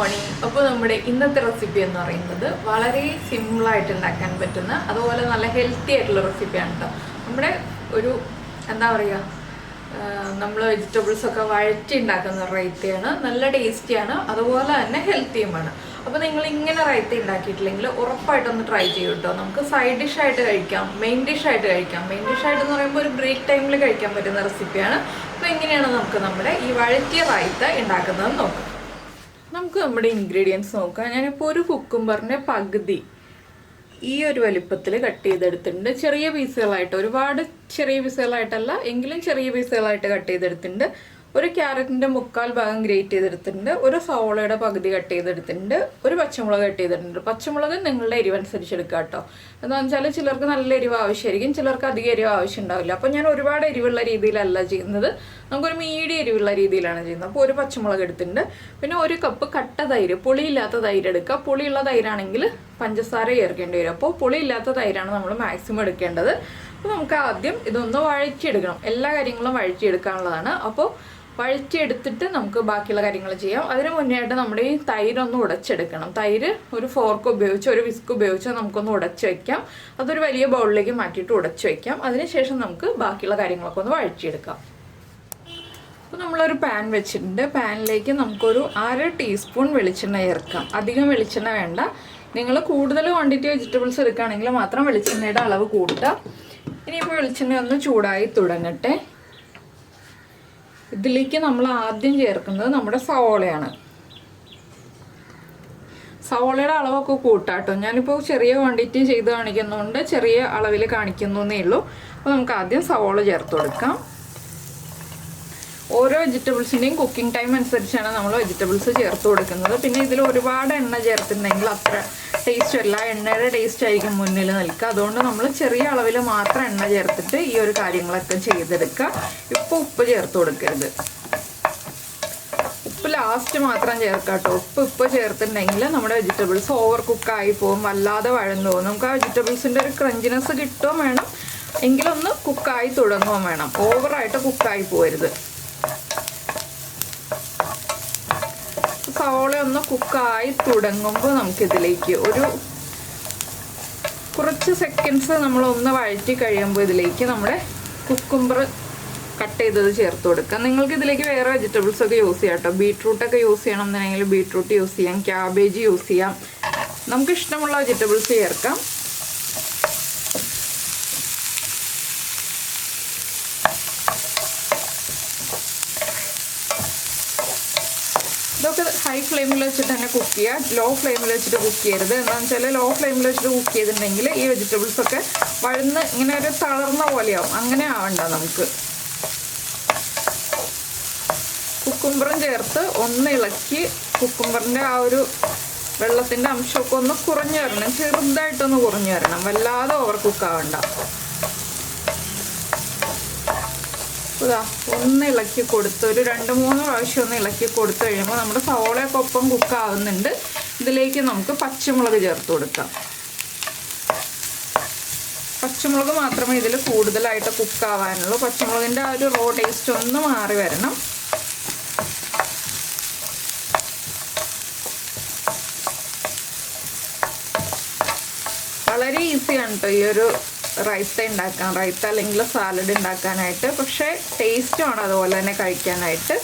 Morning. അപ്പോൾ നമ്മുടെ ഇന്നത്തെ റെസിപ്പി എന്ന് പറയുന്നത് വളരെ സിമ്പിളായിട്ട് ഉണ്ടാക്കാൻ പറ്റുന്ന അതുപോലെ നല്ല ഹെൽത്തി ആയിട്ടുള്ള റെസിപ്പിയാണ് കേട്ടോ. നമ്മുടെ ഒരു എന്താ പറയുക, നമ്മൾ വെജിറ്റബിൾസൊക്കെ വഴറ്റി ഉണ്ടാക്കുന്ന റൈത്തയാണ്. നല്ല ടേസ്റ്റിയാണ്, അതുപോലെ തന്നെ ഹെൽത്തിയുമാണ്. അപ്പോൾ നിങ്ങൾ ഇങ്ങനെ റൈത്ത ഉണ്ടാക്കിയിട്ടില്ലെങ്കിൽ ഉറപ്പായിട്ടൊന്ന് ട്രൈ ചെയ്യും കേട്ടോ. നമുക്ക് സൈഡ് ഡിഷായിട്ട് കഴിക്കാം, മെയിൻ ഡിഷായിട്ട് കഴിക്കാം. മെയിൻ ഡിഷായിട്ട് എന്ന് പറയുമ്പോൾ ഒരു ബ്രേക്ക് ടൈമിൽ കഴിക്കാൻ പറ്റുന്ന റെസിപ്പിയാണ്. അപ്പോൾ എങ്ങനെയാണ് നമുക്ക് നമ്മുടെ ഈ വഴറ്റിയ റൈത്ത ഉണ്ടാക്കുന്നതെന്ന് നോക്കാം. നമുക്ക് നമ്മുടെ ഇൻഗ്രീഡിയൻസ് നോക്കാം. ഞാനിപ്പോൾ ഒരു കുക്കുംബറിൻ്റെ പകുതി ഈ ഒരു വലിപ്പത്തിൽ കട്ട് ചെയ്തെടുത്തിട്ടുണ്ട്. ചെറിയ പീസുകളായിട്ട്, ഒരുപാട് ചെറിയ പീസുകളായിട്ടല്ല എങ്കിലും ചെറിയ പീസുകളായിട്ട് കട്ട് ചെയ്തെടുത്തിട്ടുണ്ട്. ഒരു ക്യാരറ്റിൻ്റെ 1/4 ഭാഗം ഗ്രേറ്റ് ചെയ്തെടുത്തിട്ടുണ്ട്. ഒരു സവോളയുടെ പകുതി കട്ട് ചെയ്തെടുത്തിട്ടുണ്ട്. ഒരു പച്ചമുളക് കട്ട് ചെയ്തിട്ടുണ്ട്. പച്ചമുളക് നിങ്ങളുടെ എരിവനുസരിച്ച് എടുക്കുക കേട്ടോ. എന്താണെന്ന് വെച്ചാൽ ചിലർക്ക് നല്ല എരിവ് ആവശ്യമായിരിക്കും, ചിലർക്ക് അധികം എരിവ് ആവശ്യം ഉണ്ടാവില്ല. അപ്പോൾ ഞാൻ ഒരുപാട് എരിവുള്ള രീതിയിലല്ല ചെയ്യുന്നത്, നമുക്കൊരു മീഡിയം എരിവുള്ള രീതിയിലാണ് ചെയ്യുന്നത്. അപ്പോൾ ഒരു പച്ചമുളക് എടുത്തിട്ടുണ്ട്. പിന്നെ 1 കപ്പ് കട്ട തൈര്, പുളിയില്ലാത്ത തൈര് എടുക്കുക. പുളിയുള്ള തൈരാണെങ്കിൽ പഞ്ചസാര ചേർക്കേണ്ടി വരും. അപ്പോൾ പുളിയില്ലാത്ത തൈരാണ് നമ്മൾ മാക്സിമം എടുക്കേണ്ടത്. അപ്പോൾ നമുക്ക് ആദ്യം ഇതൊന്ന് വഴറ്റിയെടുക്കണം. എല്ലാ കാര്യങ്ങളും വഴറ്റിയെടുക്കാനുള്ളതാണ്. അപ്പോൾ വഴറ്റിയെടുത്തിട്ട് നമുക്ക് ബാക്കിയുള്ള കാര്യങ്ങൾ ചെയ്യാം. അതിന് മുന്നേ ആയിട്ട് നമ്മുടെ ഈ തൈരൊന്ന് ഉടച്ചെടുക്കണം. തൈര് ഒരു ഫോർക്ക് ഉപയോഗിച്ച്, ഒരു വിസ്ക് ഉപയോഗിച്ച് നമുക്കൊന്ന് ഉടച്ച് വയ്ക്കാം. അതൊരു വലിയ ബൗളിലേക്ക് മാറ്റിയിട്ട് ഉടച്ച് വയ്ക്കാം. അതിനുശേഷം നമുക്ക് ബാക്കിയുള്ള കാര്യങ്ങളൊക്കെ ഒന്ന് വഴറ്റിയെടുക്കാം. അപ്പോൾ നമ്മളൊരു പാൻ വെച്ചിട്ടുണ്ട്. പാനിലേക്ക് നമുക്കൊരു 1/2 ടീസ്പൂൺ വെളിച്ചെണ്ണ ചേർക്കാം. അധികം വെളിച്ചെണ്ണ വേണ്ട. നിങ്ങൾ കൂടുതൽ ക്വാണ്ടിറ്റി വെജിറ്റബിൾസ് എടുക്കുകയാണെങ്കിൽ മാത്രം വെളിച്ചെണ്ണയുടെ അളവ് കൂട്ടുക. ഇനിയിപ്പോൾ വെളിച്ചെണ്ണ ഒന്ന് ചൂടായി തുടങ്ങട്ടെ. ഇതിലേക്ക് നമ്മൾ ആദ്യം ചേർക്കുന്നത് നമ്മുടെ സവോളയാണ്. സവോളയുടെ അളവൊക്കെ കൂട്ടാട്ടോ. ഞാനിപ്പോൾ ചെറിയ ക്വാണ്ടിറ്റി ചെയ്ത് കാണിക്കുന്നതുകൊണ്ട് ചെറിയ അളവിൽ കാണിക്കുന്നേ ഉള്ളൂ. അപ്പോൾ നമുക്ക് ആദ്യം സവോള ചേർത്ത് കൊടുക്കാം. ഓരോ വെജിറ്റബിൾസിൻ്റെയും കുക്കിംഗ് ടൈം അനുസരിച്ചാണ് നമ്മൾ വെജിറ്റബിൾസ് ചേർത്ത് കൊടുക്കുന്നത്. പിന്നെ ഇതിൽ ഒരുപാട് എണ്ണ ചേർത്തിട്ടുണ്ടെങ്കിൽ അത്ര ടേസ്റ്റ് വരില്ല. എണ്ണയുടെ ടേസ്റ്റ് ആയിരിക്കും മുന്നിൽ നിൽക്കുക. അതുകൊണ്ട് നമ്മൾ ചെറിയ അളവിൽ മാത്രം എണ്ണ ചേർത്തിട്ട് ഈ ഒരു കാര്യങ്ങളൊക്കെ ചെയ്തെടുക്കുക. ഇപ്പോൾ ഉപ്പ് ചേർത്ത് കൊടുക്കരുത്. ഉപ്പ് ലാസ്റ്റ് മാത്രം ചേർക്കാം കേട്ടോ. ഉപ്പ് ചേർത്തിട്ടുണ്ടെങ്കിൽ നമ്മുടെ വെജിറ്റബിൾസ് ഓവർ കുക്കായി പോകും, വല്ലാതെ വഴന്നു പോകും. നമുക്ക് ആ വെജിറ്റബിൾസിൻ്റെ ഒരു ക്രഞ്ചിനെസ് കിട്ടുകയും വേണം, എങ്കിലൊന്ന് കുക്കായി തുടങ്ങുകയും വേണം. ഓവറായിട്ട് കുക്കായി പോകരുത്. സവോള ഒന്ന് കുക്കായി തുടങ്ങുമ്പോൾ നമുക്കിതിലേക്ക് ഒരു കുറച്ച് സെക്കൻഡ്സ് നമ്മളൊന്ന് വഴറ്റി കഴിയുമ്പോൾ ഇതിലേക്ക് നമ്മുടെ കുക്കുംബർ കട്ട് ചെയ്തത് ചേർത്ത് കൊടുക്കാം. നിങ്ങൾക്ക് ഇതിലേക്ക് വേറെ വെജിറ്റബിൾസ് ഒക്കെ യൂസ് ചെയ്യാം കേട്ടോ. ബീട്രൂട്ടൊക്കെ യൂസ് ചെയ്യണം എന്നുണ്ടെങ്കിൽ ബീട്രൂട്ട് യൂസ് ചെയ്യാം, ക്യാബേജ് യൂസ് ചെയ്യാം. നമുക്ക് ഇഷ്ടമുള്ള വെജിറ്റബിൾസ് ചേർക്കാം. ഇതൊക്കെ ഹൈ ഫ്ലെയിമിൽ വെച്ചിട്ട് തന്നെ കുക്ക് ചെയ്യുക. ലോ ഫ്ലെയിമിൽ വെച്ചിട്ട് കുക്ക് ചെയ്യരുത്. എന്താണെന്ന് വെച്ചാൽ ലോ ഫ്ലെയിമിൽ വെച്ചിട്ട് കുക്ക് ചെയ്തിട്ടുണ്ടെങ്കിൽ ഈ വെജിറ്റബിൾസൊക്കെ വഴന്ന് ഇങ്ങനെ ഒരു തളർന്ന പോലെയാവും. അങ്ങനെ ആവണ്ട. നമുക്ക് കുക്കുംബറും ചേർത്ത് ഒന്ന് ഇളക്കി കുക്കുംബറിൻ്റെ ആ ഒരു വെള്ളത്തിൻ്റെ അംശമൊക്കെ ഒന്ന് കുറഞ്ഞു വരണം, ചെറുതായിട്ടൊന്ന് കുറഞ്ഞു വരണം, വല്ലാതെ ഓവർ കുക്കാവണ്ട. ഒന്ന് ഇളക്കി കൊടുത്ത് ഒരു 2-3 പ്രാവശ്യം ഒന്ന് ഇളക്കി കൊടുത്തു കഴിയുമ്പോൾ നമ്മുടെ സവോളയൊക്കെ ഒപ്പം കുക്കാവുന്നുണ്ട്. ഇതിലേക്ക് നമുക്ക് പച്ചമുളക് ചേർത്ത് കൊടുക്കാം. പച്ചമുളക് മാത്രമേ ഇതിൽ കൂടുതലായിട്ട് കുക്കാവാനുള്ളൂ. പച്ചമുളകിൻ്റെ ആ ഒരു റോ ടേസ്റ്റ് ഒന്ന് മാറി വരണം. വളരെ ഈസിയാണ് കേട്ടോ ഈ ഒരു റൈത്ത ഉണ്ടാക്കാൻ, റൈത്ത അല്ലെങ്കിൽ സാലഡ് ഉണ്ടാക്കാനായിട്ട്. പക്ഷേ ടേസ്റ്റുമാണ് അതുപോലെ തന്നെ കഴിക്കാനായിട്ട്.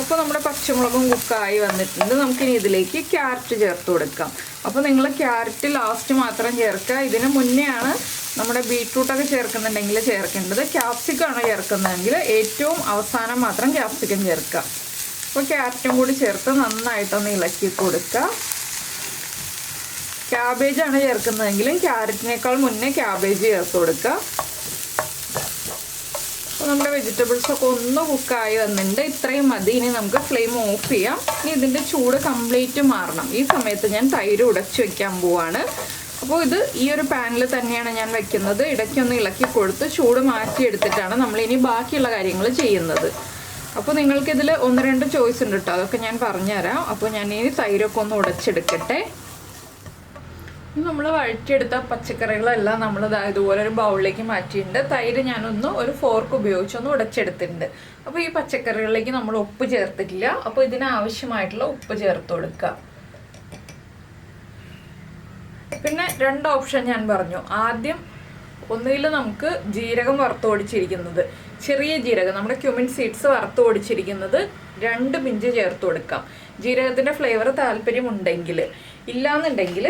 അപ്പോൾ നമ്മുടെ പച്ചമുളകും കുക്കായി വന്നിട്ടുണ്ട്. നമുക്കിനി ഇതിലേക്ക് ക്യാരറ്റ് ചേർത്ത് കൊടുക്കാം. അപ്പോൾ നിങ്ങൾ ക്യാരറ്റ് ലാസ്റ്റ് മാത്രം ചേർക്കുക. ഇതിന് മുന്നെയാണ് നമ്മുടെ ബീട്രൂട്ടൊക്കെ ചേർക്കുന്നുണ്ടെങ്കിൽ ചേർക്കേണ്ടത്. ക്യാപ്സിക്കമാണ് ചേർക്കുന്നതെങ്കിൽ ഏറ്റവും അവസാനം മാത്രം ക്യാപ്സിക്കം ചേർക്കുക. അപ്പോൾ ക്യാരറ്റും കൂടി ചേർത്ത് നന്നായിട്ടൊന്ന് ഇളക്കി കൊടുക്കുക. ക്യാബേജാണ് ചേർക്കുന്നതെങ്കിലും ക്യാരറ്റിനേക്കാൾ മുന്നേ ക്യാബേജ് ചേർത്ത് കൊടുക്കുക. അപ്പോൾ നമ്മുടെ വെജിറ്റബിൾസൊക്കെ ഒന്ന് കുക്കായി വന്നിട്ടുണ്ട്. ഇത്രയും മതി. ഇനി നമുക്ക് ഫ്ലെയിം ഓഫ് ചെയ്യാം. ഇനി ഇതിൻ്റെ ചൂട് കംപ്ലീറ്റ് മാറണം. ഈ സമയത്ത് ഞാൻ തൈര് ഉടച്ച് വയ്ക്കാൻ പോവാണ്. അപ്പോൾ ഇത് ഈ ഒരു പാനിൽ തന്നെയാണ് ഞാൻ വെക്കുന്നത്. ഇടയ്ക്കൊന്ന് ഇളക്കി കൊടുത്ത് ചൂട് മാറ്റിയെടുത്തിട്ടാണ് നമ്മളിനി ബാക്കിയുള്ള കാര്യങ്ങൾ ചെയ്യുന്നത്. അപ്പോൾ നിങ്ങൾക്കിതിൽ 1-2 ചോയ്സ് ഉണ്ട് കേട്ടോ. അതൊക്കെ ഞാൻ പറഞ്ഞുതരാം. അപ്പോൾ ഞാൻ ഇനി തൈരൊക്കെ ഒന്ന് ഉടച്ചെടുക്കട്ടെ. നമ്മൾ വഴറ്റിയെടുത്ത പച്ചക്കറികളെല്ലാം നമ്മൾ ഇതുപോലെ ഒരു ബൗളിലേക്ക് മാറ്റിയിട്ടുണ്ട്. തൈര് ഞാനൊന്ന് ഒരു ഫോർക്ക് ഉപയോഗിച്ചൊന്ന് ഉടച്ചെടുത്തിട്ടുണ്ട്. അപ്പോൾ ഈ പച്ചക്കറികളിലേക്ക് നമ്മൾ ഉപ്പ് ചേർത്തിട്ടില്ല. അപ്പോൾ ഇതിനാവശ്യമായിട്ടുള്ള ഉപ്പ് ചേർത്ത് കൊടുക്കുക. പിന്നെ 2 ഓപ്ഷൻ ഞാൻ പറഞ്ഞു. ആദ്യം ഒന്നുകിൽ നമുക്ക് ജീരകം വറുത്തോടിച്ചിരിക്കുന്നത്, ചെറിയ ജീരകം, നമ്മുടെ ക്യുമിൻ സീഡ്സ് വറുത്തോടിച്ചിരിക്കുന്നത് 2 പിഞ്ച് ചേർത്ത് കൊടുക്കാം. ജീരകത്തിൻ്റെ ഫ്ലേവർ താല്പര്യമുണ്ടെങ്കിൽ. ഇല്ലാന്നുണ്ടെങ്കിൽ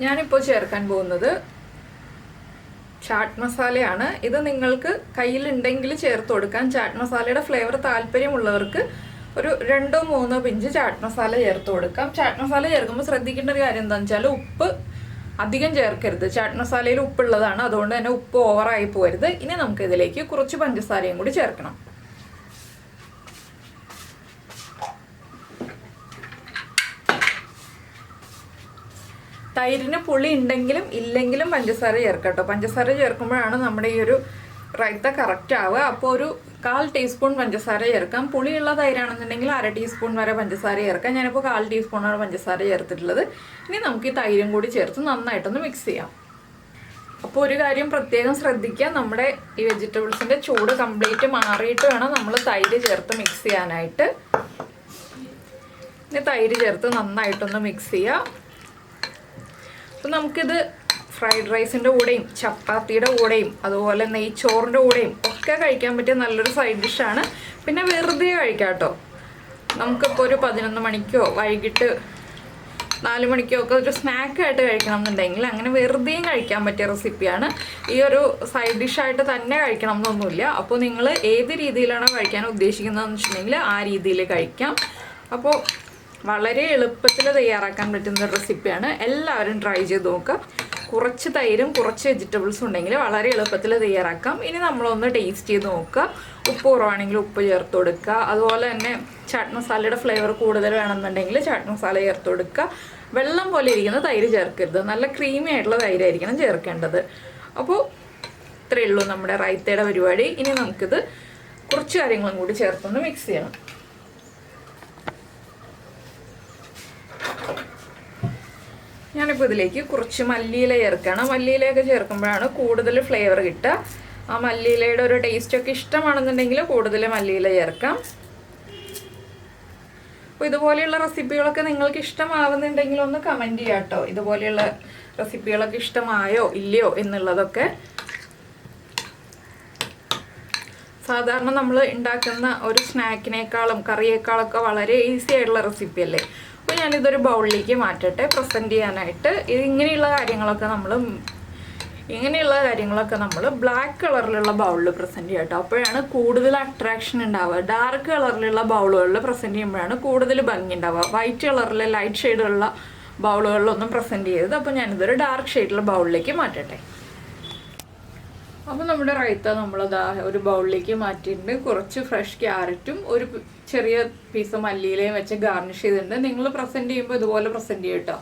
ഞാനിപ്പോൾ ചേർക്കാൻ പോകുന്നത് ചാട്ട് മസാലയാണ്. ഇത് നിങ്ങൾക്ക് കയ്യിലുണ്ടെങ്കിൽ ചേർത്ത് കൊടുക്കാം. ചാട്ട് മസാലയുടെ ഫ്ലേവർ താല്പര്യമുള്ളവർക്ക് ഒരു 2-3 പിഞ്ച് ചാട്ട് മസാല ചേർത്ത് കൊടുക്കാം. ചാട്ട് മസാല ചേർക്കുമ്പോൾ ശ്രദ്ധിക്കേണ്ട ഒരു കാര്യം എന്താണെന്ന് വെച്ചാൽ ഉപ്പ് അധികം ചേർക്കരുത്. ചാട്ട് മസാലയിൽ ഉപ്പുള്ളതാണ്, അതുകൊണ്ട് തന്നെ ഉപ്പ് ഓവറായി പോകരുത്. ഇനി നമുക്ക് ഇതിലേക്ക് കുറച്ച് പഞ്ചസാരയും കൂടി ചേർക്കണം. തൈരിന് പുളി ഉണ്ടെങ്കിലും ഇല്ലെങ്കിലും പഞ്ചസാര ചേർക്കാം കേട്ടോ. പഞ്ചസാര ചേർക്കുമ്പോഴാണ് നമ്മുടെ ഈ ഒരു റൈത്ത കറക്റ്റ് ആവുക. അപ്പോൾ ഒരു 1/4 ടീസ്പൂൺ പഞ്ചസാര ചേർക്കാം. പുളിയുള്ള തൈരാണെന്നുണ്ടെങ്കിൽ 1/2 ടീസ്പൂൺ വരെ പഞ്ചസാര ചേർക്കാം. ഞാനിപ്പോൾ 1/4 ടീസ്പൂണാണ് പഞ്ചസാര ചേർത്തിട്ടുള്ളത്. ഇനി നമുക്ക് ഈ തൈരും കൂടി ചേർത്ത് നന്നായിട്ടൊന്ന് മിക്സ് ചെയ്യാം. അപ്പോൾ ഒരു കാര്യം പ്രത്യേകം ശ്രദ്ധിക്കുക, നമ്മുടെ ഈ വെജിറ്റബിൾസിൻ്റെ ചൂട് കംപ്ലീറ്റ് മാറിയിട്ട് വേണം നമ്മൾ തൈര് ചേർത്ത് മിക്സ് ചെയ്യാനായിട്ട്. ഇനി തൈര് ചേർത്ത് നന്നായിട്ടൊന്ന് മിക്സ് ചെയ്യാം. അപ്പം നമുക്കിത് ഫ്രൈഡ് റൈസിൻ്റെ കൂടെയും ചപ്പാത്തിയുടെ കൂടെയും അതുപോലെ നെയ്ച്ചോറിൻ്റെ കൂടെയും ഒക്കെ കഴിക്കാൻ പറ്റിയ നല്ലൊരു സൈഡ് ഡിഷാണ്. പിന്നെ വെറുതെ കഴിക്കാം കേട്ടോ. നമുക്കിപ്പോൾ ഒരു 11 മണിക്കോ വൈകിട്ട് 4 മണിക്കോ ഒക്കെ ഒരു സ്നാക്കായിട്ട് കഴിക്കണം എന്നുണ്ടെങ്കിൽ അങ്ങനെ വെറുതെയും കഴിക്കാൻ പറ്റിയ റെസിപ്പിയാണ്. ഈ ഒരു സൈഡ് ഡിഷായിട്ട് തന്നെ കഴിക്കണം എന്നൊന്നുമില്ല. അപ്പോൾ നിങ്ങൾ ഏത് രീതിയിലാണോ കഴിക്കാൻ ഉദ്ദേശിക്കുന്നതെന്ന് വെച്ചിട്ടുണ്ടെങ്കിൽ ആ രീതിയിൽ കഴിക്കാം. അപ്പോൾ വളരെ എളുപ്പത്തിൽ തയ്യാറാക്കാൻ പറ്റുന്ന റെസിപ്പിയാണ്. എല്ലാവരും ട്രൈ ചെയ്ത് നോക്കുക. കുറച്ച് തൈരും കുറച്ച് വെജിറ്റബിൾസും ഉണ്ടെങ്കിൽ വളരെ എളുപ്പത്തിൽ തയ്യാറാക്കാം. ഇനി നമ്മളൊന്ന് ടേസ്റ്റ് ചെയ്ത് നോക്കുക. ഉപ്പ് കുറവാണെങ്കിൽ ഉപ്പ് ചേർത്ത് കൊടുക്കുക. അതുപോലെ തന്നെ ചാട്ട് മസാലയുടെ ഫ്ലേവർ കൂടുതൽ വേണമെന്നുണ്ടെങ്കിൽ ചാട്ട് മസാല ചേർത്ത് കൊടുക്കുക. വെള്ളം പോലെ ഇരിക്കുന്ന തൈര് ചേർക്കരുത്, നല്ല ക്രീമി ആയിട്ടുള്ള തൈരായിരിക്കണം ചേർക്കേണ്ടത്. അപ്പോൾ ഇത്രയേ ഉള്ളൂ നമ്മുടെ റൈത്തയുടെ പരിപാടി. ഇനി നമുക്കിത് കുറച്ച് കാര്യങ്ങളും കൂടി ചേർത്തൊന്ന് മിക്സ് ചെയ്യണം. ഞാനിപ്പോൾ ഇതിലേക്ക് കുറച്ച് മല്ലിയില ചേർക്കണം. മല്ലിയിലയൊക്കെ ചേർക്കുമ്പോഴാണ് കൂടുതൽ ഫ്ലേവർ കിട്ടുക. ആ മല്ലിയിലയുടെ ഒരു ടേസ്റ്റൊക്കെ ഇഷ്ടമാണെന്നുണ്ടെങ്കിൽ കൂടുതൽ മല്ലിയില ചേർക്കാം. അപ്പോൾ ഇതുപോലെയുള്ള റെസിപ്പികളൊക്കെ നിങ്ങൾക്ക് ഇഷ്ടമാവുന്നുണ്ടെങ്കിൽ ഒന്ന് കമൻറ്റ് ചെയ്യാം കേട്ടോ. ഇതുപോലെയുള്ള റെസിപ്പികളൊക്കെ ഇഷ്ടമായോ ഇല്ലയോ എന്നുള്ളതൊക്കെ. സാധാരണ നമ്മൾ ഉണ്ടാക്കുന്ന ഒരു സ്നാക്കിനേക്കാളും കറിയേക്കാളൊക്കെ വളരെ ഈസി ആയിട്ടുള്ള റെസിപ്പി അല്ലേ. അപ്പോൾ ഞാനിതൊരു ബൗളിലേക്ക് മാറ്റട്ടെ പ്രസൻറ്റ് ചെയ്യാനായിട്ട്. ഇങ്ങനെയുള്ള കാര്യങ്ങളൊക്കെ നമ്മൾ ബ്ലാക്ക് കളറിലുള്ള ബൗളിൽ പ്രസൻറ്റ് ചെയ്യാം കേട്ടോ. അപ്പോഴാണ് കൂടുതൽ അട്രാക്ഷൻ ഉണ്ടാവുക. ഡാർക്ക് കളറിലുള്ള ബൗളുകളിൽ പ്രസൻറ്റ് ചെയ്യുമ്പോഴാണ് കൂടുതൽ ഭംഗി ഉണ്ടാവുക. വൈറ്റ് കളറിലെ ലൈറ്റ് ഷെയ്ഡുള്ള ബൗളുകളിലൊന്നും പ്രസൻറ്റ് ചെയ്തത്. അപ്പോൾ ഞാനിതൊരു ഡാർക്ക് ഷെയ്ഡുള്ള ബൗളിലേക്ക് മാറ്റട്ടെ. അപ്പോൾ നമ്മുടെ റൈത്ത നമ്മളതാ ഒരു ബൗളിലേക്ക് മാറ്റിയിട്ടുണ്ട്. കുറച്ച് ഫ്രഷ് ക്യാരറ്റും ഒരു ചെറിയ പീസ് മല്ലിയിലയും വെച്ച് ഗാർണിഷ് ചെയ്തിട്ടുണ്ട്. നിങ്ങൾ പ്രസൻറ്റ് ചെയ്യുമ്പോൾ ഇതുപോലെ പ്രസൻറ്റ് ചെയ്യും കേട്ടോ.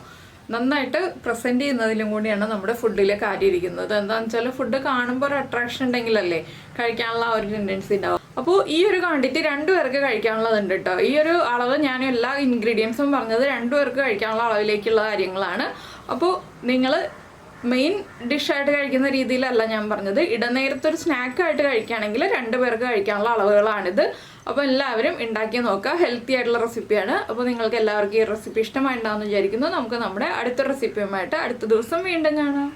നന്നായിട്ട് പ്രസൻറ്റ് ചെയ്യുന്നതിലും കൂടിയാണ് നമ്മുടെ ഫുഡിലെ കാര്യം ഇരിക്കുന്നത്. എന്താണെന്ന് വെച്ചാൽ ഫുഡ് കാണുമ്പോൾ ഒരു അട്രാക്ഷൻ ഉണ്ടെങ്കിലല്ലേ കഴിക്കാനുള്ള ആ ഒരു ടെൻഡൻസി ഉണ്ടാവും. അപ്പോൾ ഈ ഒരു ക്വാണ്ടിറ്റി 2 പേർക്ക് കഴിക്കാനുള്ളതുണ്ട് കേട്ടോ. ഈ ഒരു അളവ് ഞാൻ എല്ലാ ഇൻഗ്രീഡിയൻസും പറഞ്ഞത് 2 പേർക്ക് കഴിക്കാനുള്ള അളവിലേക്കുള്ള കാര്യങ്ങളാണ്. അപ്പോൾ നിങ്ങൾ മെയിൻ ഡിഷായിട്ട് കഴിക്കുന്ന രീതിയിലല്ല ഞാൻ പറഞ്ഞത്. ഇടനേരത്തൊരു സ്നാക്കായിട്ട് കഴിക്കുകയാണെങ്കിൽ 2 പേർക്ക് കഴിക്കാനുള്ള അളവുകളാണിത്. അപ്പോൾ എല്ലാവരും ഉണ്ടാക്കി നോക്കുക. ഹെൽത്തി ആയിട്ടുള്ള റെസിപ്പിയാണ്. അപ്പോൾ നിങ്ങൾക്ക് എല്ലാവർക്കും ഈ റെസിപ്പി ഇഷ്ടമായിട്ടുണ്ടാകുമെന്ന് വിചാരിക്കുന്നു. നമുക്ക് നമ്മുടെ അടുത്ത റെസിപ്പിയുമായിട്ട് അടുത്ത ദിവസം വീണ്ടും കാണാം.